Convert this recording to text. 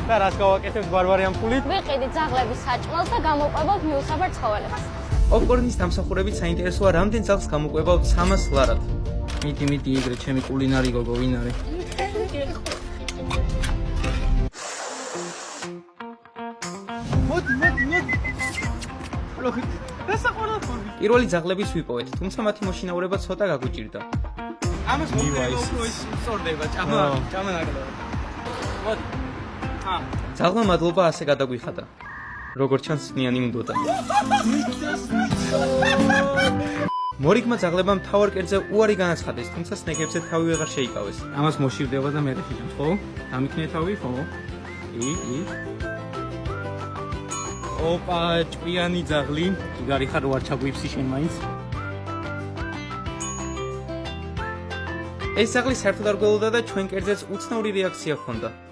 და რას გავაკეთებთ ბარბარიან ფულით? ვიყიდით ძაღლების საჭმელს და გამოვყვებავთ მიუსაბარ ცხოველებს. პოპკორნის დამსახურებით საინტერესოა, რამდენ ძაღლს გამოვყვებავთ 300 ლარად. მიდი ეგრე ჩემი კულინარი გოგო ვინ არის? მოდი. ლოქი. დასაყოლებოდი. პირველი ძაღლების ვიპოვეთ, თუმცა მათი მოშინაურება ცოტა გაგუჭირდა. ამას მოვიდა უფრო ის სწორდება, ჭამანაგდა. მოდი. ძაღლმა მადლობა ასე გადაგვიხადა. როგორც ჩანს, სნიანი უნდოდა. მორიგმა ძაღლებმა მთავარ კერძზე უარი განაცხადეს, თუმცა სნეკებზე თავი ვეღარ შეიკავეს. ამას მოშივდება და მე რეხიჭამს, ხო? დამიქნე თავი, ხო? ოპა, ჭკვიანი ძაღლი. იგარი ხარ ვარ ჩაგვიფსი შენ მაინც. ეს ძაღლი საერთოდ არ გველოდა და ჩვენ კერძზეც უცნაური რეაქცია ჰქონდა.